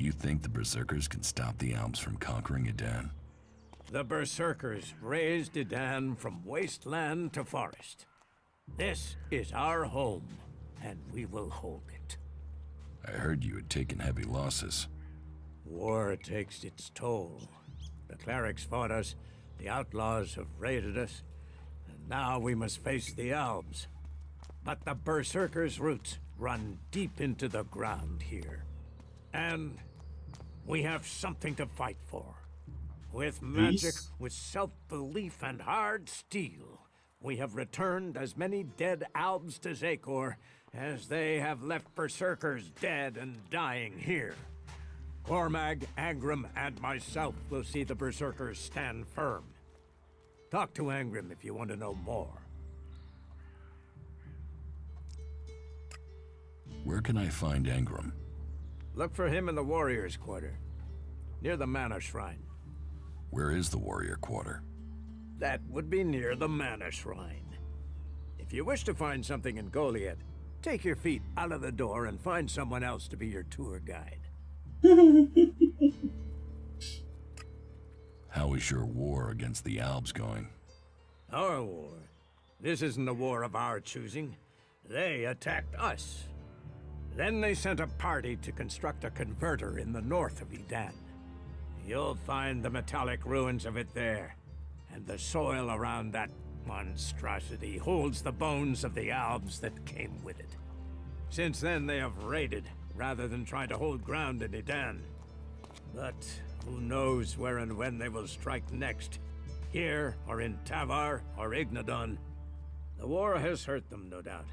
you think the Berserkers can stop the Alps from conquering Edan? The Berserkers raised Edan from wasteland to forest. This is our home, and we will hold it. I heard you had taken heavy losses. War takes its toll. The clerics fought us, the outlaws have raided us, and now we must face the Alps. But the Berserkers' roots run deep into the ground here. And we have something to fight for. With magic, with self-belief and hard steel, we have returned as many dead Alps to Zakor as they have left Berserkers dead and dying here. Cormag, Angrim, and myself will see the Berserkers stand firm. Talk to Angrim if you want to know more. Where can I find Angrim? Look for him in the Warriors' Quarter, near the Mana Shrine. Where is the Warrior Quarter? That would be near the Mana Shrine. If you wish to find something in Goliath, take your feet out of the door and find someone else to be your tour guide. How is your war against the Alps going? Our war? This isn't a war of our choosing. They attacked us. Then they sent a party to construct a converter in the north of Edan. You'll find the metallic ruins of it there, and the soil around that monstrosity holds the bones of the Alps that came with it. Since then, they have raided, rather than try to hold ground in Edan. But who knows where and when they will strike next? Here, or in Tavar, or Ignadon. The war has hurt them, no doubt.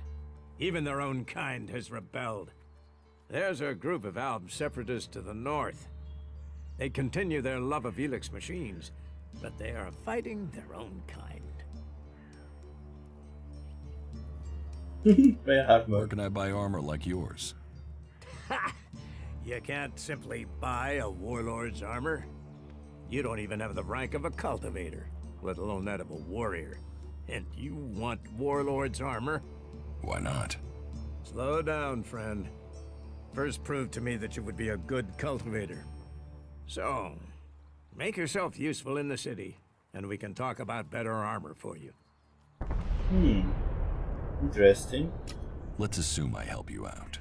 Even their own kind has rebelled. There's a group of Alb separatists to the north. They continue their love of ELEX machines, but they are fighting their own kind. Where can I buy armor like yours? Ha! You can't simply buy a warlord's armor. You don't even have the rank of a cultivator, let alone that of a warrior. And you want warlord's armor? Why not? Slow down, friend. First prove to me that you would be a good cultivator. So, make yourself useful in the city, and we can talk about better armor for you. Interesting. Let's assume I help you out.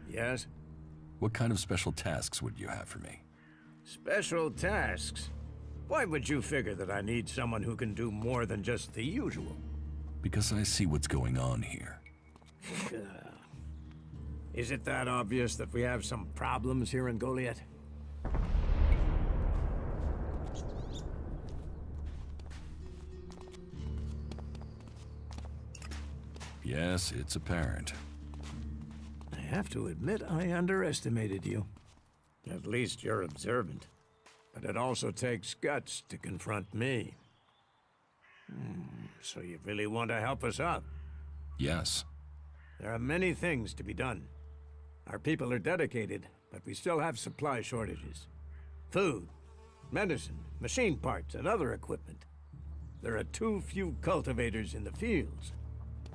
Yes? What kind of special tasks would you have for me? Special tasks? Why would you figure that I need someone who can do more than just the usual? Because I see what's going on here. Is it that obvious that we have some problems here in Goliath? Yes, it's apparent. I have to admit I underestimated you. At least you're observant. But it also takes guts to confront me. So you really want to help us out? Yes. There are many things to be done. Our people are dedicated, but we still have supply shortages. Food, medicine, machine parts, and other equipment. There are too few cultivators in the fields.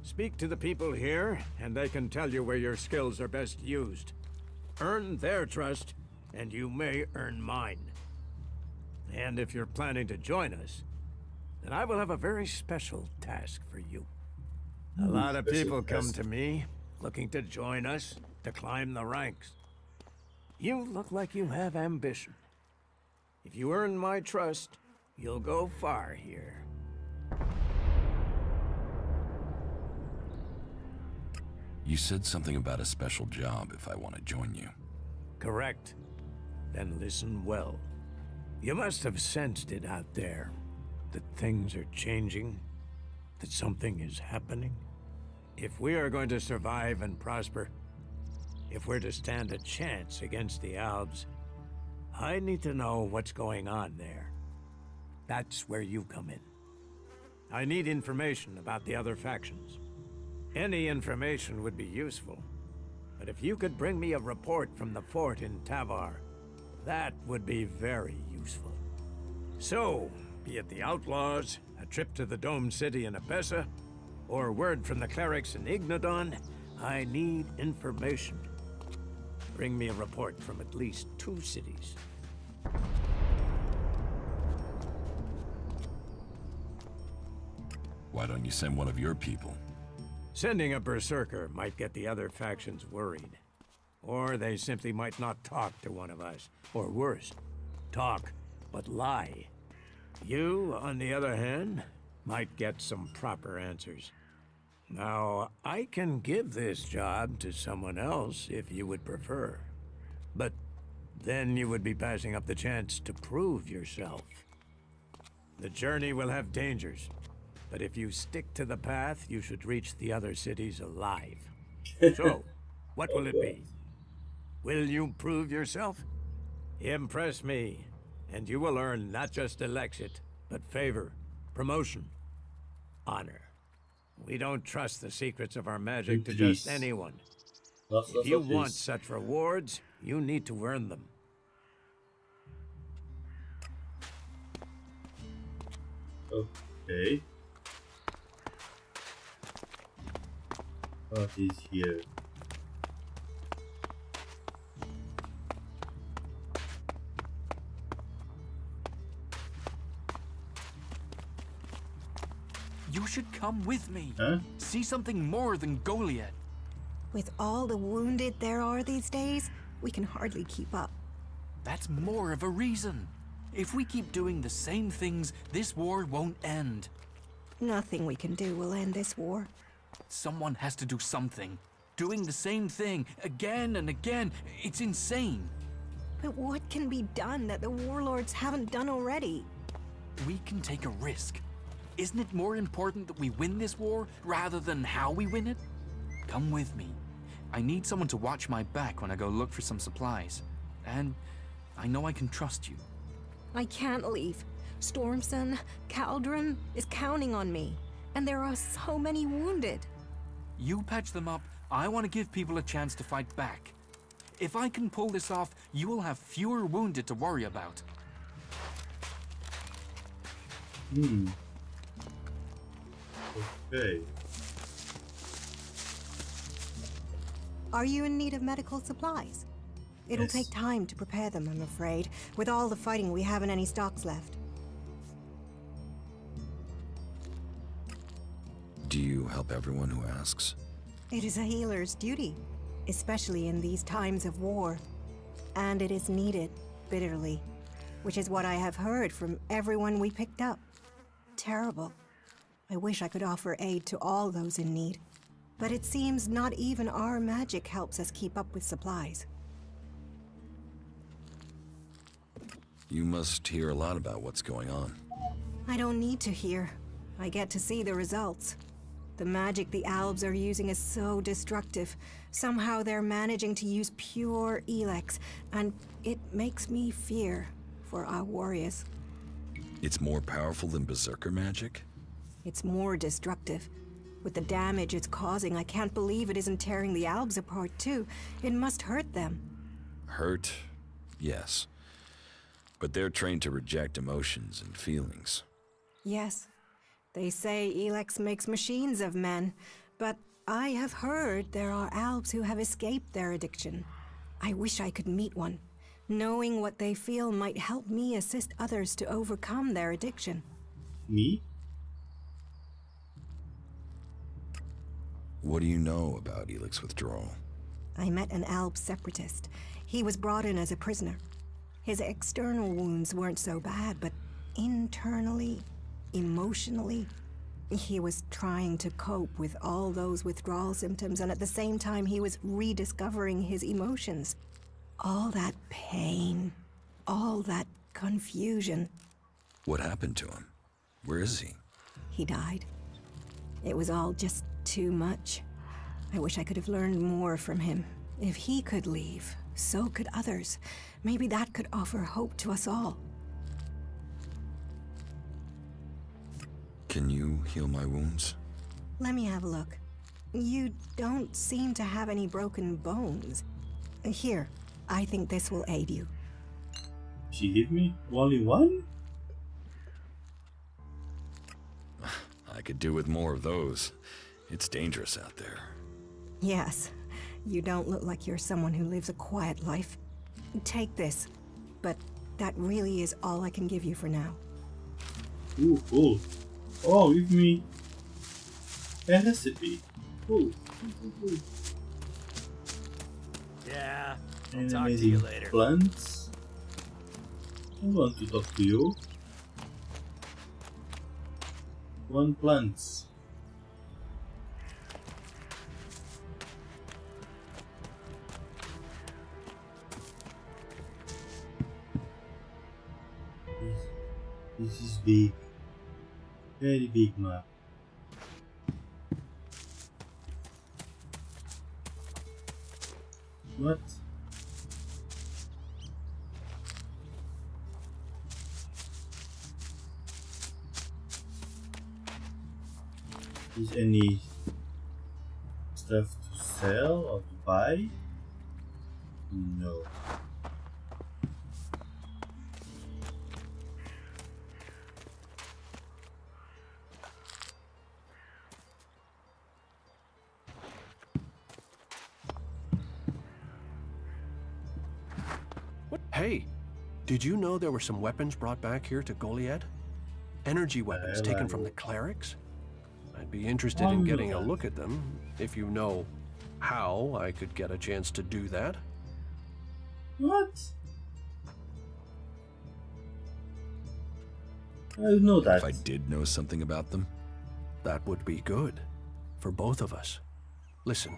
Speak to the people here, and they can tell you where your skills are best used. Earn their trust, and you may earn mine. And if you're planning to join us, then I will have a very special task for you. A lot of people come to me, looking to join us, to climb the ranks. You look like you have ambition. If you earn my trust, you'll go far here. You said something about a special job if I want to join you. Correct. Then listen well. You must have sensed it out there, that things are changing, that something is happening. If we are going to survive and prosper, if we're to stand a chance against the Alps, I need to know what's going on there. That's where you come in. I need information about the other factions. Any information would be useful, but if you could bring me a report from the fort in Tavar, that would be very useful. So, be it the outlaws, a trip to the Dome City in Abessa, or word from the clerics in Ignadon, I need information. Bring me a report from at least 2 cities. Why don't you send one of your people? Sending a berserker might get the other factions worried. Or they simply might not talk to one of us. Or worse, talk, but lie. You, on the other hand, might get some proper answers. Now, I can give this job to someone else if you would prefer. But then you would be passing up the chance to prove yourself. The journey will have dangers, but if you stick to the path, you should reach the other cities alive. So, what will it be? Will you prove yourself? Impress me, and you will earn not just elexit, but favor, promotion, honor. We don't trust the secrets of our magic to just anyone. If you want such rewards, you need to earn them. Okay. What is here? You should come with me. Huh? See something more than Goliath. With all the wounded there are these days, we can hardly keep up. That's more of a reason. If we keep doing the same things, this war won't end. Nothing we can do will end this war. Someone has to do something. Doing the same thing again and again, it's insane. But what can be done that the warlords haven't done already? We can take a risk. Isn't it more important that we win this war rather than how we win it? Come with me. I need someone to watch my back when I go look for some supplies. And I know I can trust you. I can't leave. Stormson, Caldron is counting on me. And there are so many wounded. You patch them up. I want to give people a chance to fight back. If I can pull this off, you will have fewer wounded to worry about. Okay. Are you in need of medical supplies? It'll Yes. take time to prepare them, I'm afraid. With all the fighting, we haven't any stocks left. Do you help everyone who asks? It is a healer's duty, especially in these times of war. And it is needed, bitterly, which is what I have heard from everyone we picked up. Terrible. I wish I could offer aid to all those in need. But it seems not even our magic helps us keep up with supplies. You must hear a lot about what's going on. I don't need to hear. I get to see the results. The magic the Albs are using is so destructive. Somehow they're managing to use pure ELEX, and it makes me fear for our warriors. It's more powerful than berserker magic? It's more destructive. With the damage it's causing, I can't believe it isn't tearing the Albs apart too. It must hurt them. Hurt, yes. But they're trained to reject emotions and feelings. Yes. They say ELEX makes machines of men, but I have heard there are Albs who have escaped their addiction. I wish I could meet one. Knowing what they feel might help me assist others to overcome their addiction. Me? What do you know about ELEX withdrawal? I met an Alb separatist. He was brought in as a prisoner. His external wounds weren't so bad, but internally, emotionally, he was trying to cope with all those withdrawal symptoms, and at the same time he was rediscovering his emotions. All that pain, all that confusion. What happened to him? Where is he? He died. It was all just too much. I wish I could have learned more from him. If he could leave, so could others. Maybe that could offer hope to us all. Can you heal my wounds? Let me have a look. You don't seem to have any broken bones. Here, I think this will aid you. She hit me? Only one? I could do with more of those. It's dangerous out there. Yes, You don't look like you're someone who lives a quiet life. Take this, but that really is all I can give you for now. Ooh, cool. Oh, give me a recipe. Cool. Cool. Yeah, I'll And talk to you amazing later. plants. I want to talk to you. One plants. This is big. Very big map. What? Is any stuff to sell or to buy? No. Hey, did you know there were some weapons brought back here to Goliad? Energy weapons taken from the clerics? I'd be interested in getting a look at them, if you know how I could get a chance to do that. What? I know that. If I did know something about them? That would be good. For both of us. Listen,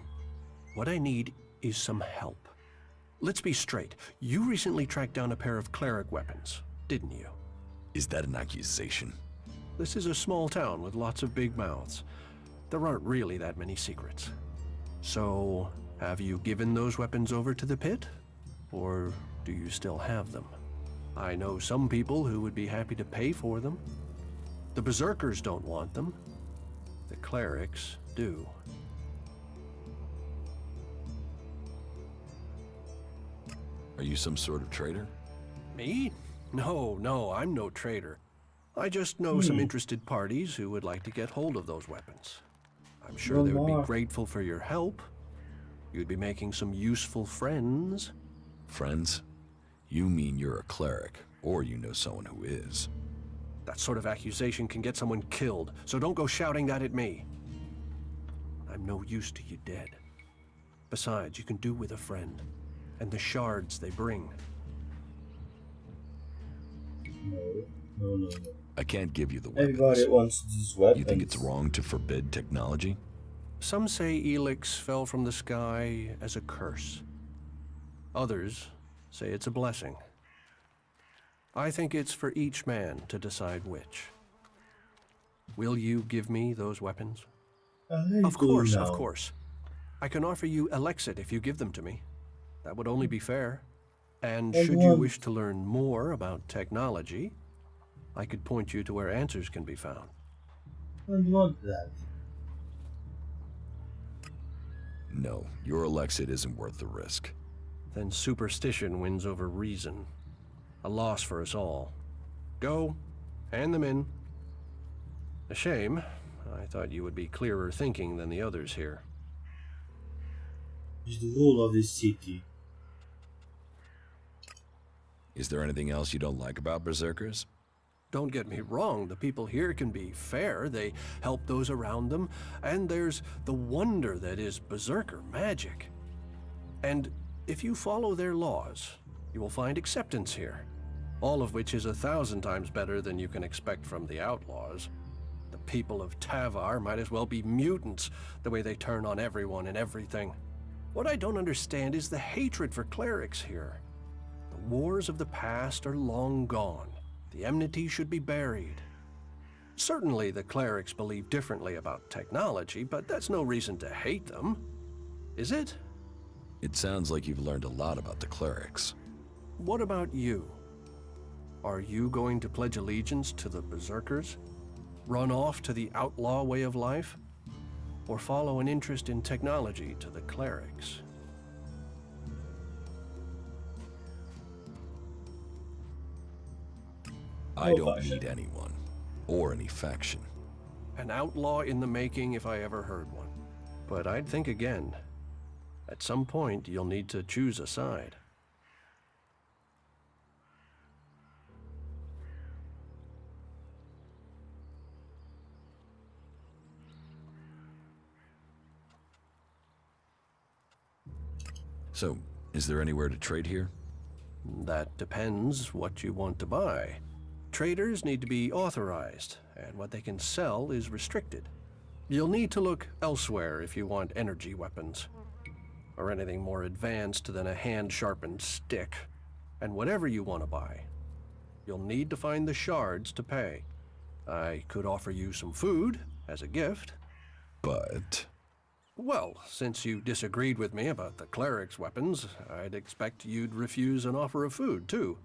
what I need is some help. Let's be straight. You recently tracked down a pair of cleric weapons, didn't you? Is that an accusation? This is a small town with lots of big mouths. There aren't really that many secrets. So, have you given those weapons over to the pit? Or do you still have them? I know some people who would be happy to pay for them. The berserkers don't want them. The clerics do. Are you some sort of traitor? Me? No, I'm no traitor. I just know some interested parties who would like to get hold of those weapons. I'm sure they would be grateful for your help. You'd be making some useful friends. Friends? You mean you're a cleric, or you know someone who is. That sort of accusation can get someone killed, so don't go shouting that at me. I'm no use to you dead. Besides, you can do with a friend, and the shards they bring. No. I can't give you the weapons. Everybody wants these weapons. You think it's wrong to forbid technology? Some say ELEX fell from the sky as a curse. Others say it's a blessing. I think it's for each man to decide which. Will you give me those weapons? Of course. I can offer you Elexit if you give them to me. That would only be fair. And should you wish to learn more about technology, I could point you to where answers can be found. I don't want that. No, your Alexid isn't worth the risk. Then superstition wins over reason. A loss for us all. Go, hand them in. A shame. I thought you would be clearer thinking than the others here. It's the rule of this city. Is there anything else you don't like about berserkers? Don't get me wrong, the people here can be fair, they help those around them, and there's the wonder that is berserker magic. And if you follow their laws, you will find acceptance here, all of which is 1,000 times better than you can expect from the outlaws. The people of Tavar might as well be mutants, the way they turn on everyone and everything. What I don't understand is the hatred for clerics here. The wars of the past are long gone. The enmity should be buried. Certainly the clerics believe differently about technology, but that's no reason to hate them, is it? It sounds like you've learned a lot about the clerics. What about you? Are you going to pledge allegiance to the berserkers? Run off to the outlaw way of life? Or follow an interest in technology to the clerics? I don't need anyone, or any faction. An outlaw in the making if I ever heard one. But I'd think again. At some point, you'll need to choose a side. So, is there anywhere to trade here? That depends what you want to buy. Traders need to be authorized, and what they can sell is restricted. You'll need to look elsewhere if you want energy weapons, or anything more advanced than a hand-sharpened stick. And whatever you want to buy, you'll need to find the shards to pay. I could offer you some food as a gift. But... Well, since you disagreed with me about the cleric's weapons, I'd expect you'd refuse an offer of food, too.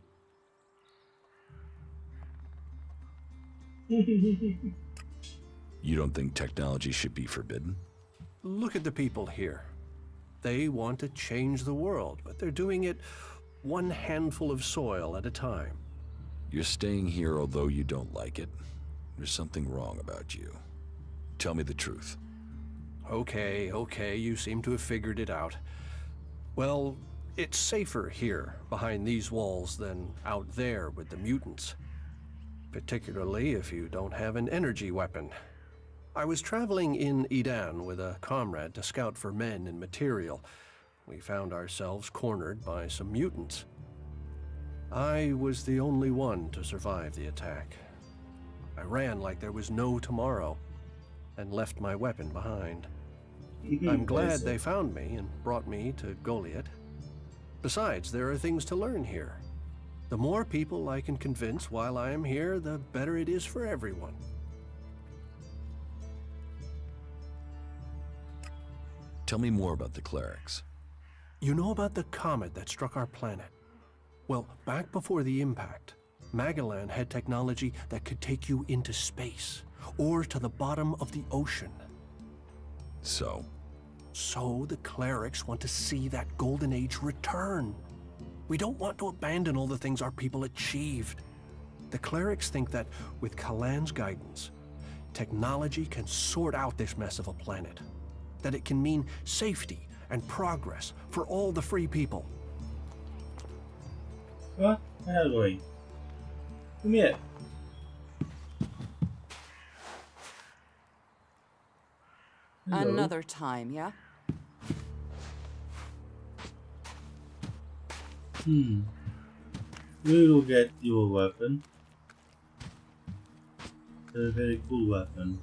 you don't think technology should be forbidden? Look at the people here. They want to change the world, but they're doing it one handful of soil at a time. You're staying here although you don't like it. There's something wrong about you. Tell me the truth. Okay, you seem to have figured it out. Well, it's safer here, behind these walls, than out there with the mutants. Particularly if you don't have an energy weapon. I was traveling in Edan with a comrade to scout for men and material. We found ourselves cornered by some mutants. I was the only one to survive the attack. I ran like there was no tomorrow, and left my weapon behind. I'm glad they found me and brought me to Goliath. Besides, there are things to learn here. The more people I can convince while I am here, the better it is for everyone. Tell me more about the clerics. You know about the comet that struck our planet? Well, back before the impact, Magellan had technology that could take you into space, or to the bottom of the ocean. So The clerics want to see that golden age return. We don't want to abandon all the things our people achieved. The clerics think that with Kalan's guidance, technology can sort out this mess of a planet. That it can mean safety and progress for all the free people. What? Where are you going? Come here. Hello. Another time, yeah? We will get your weapon. A very cool weapon.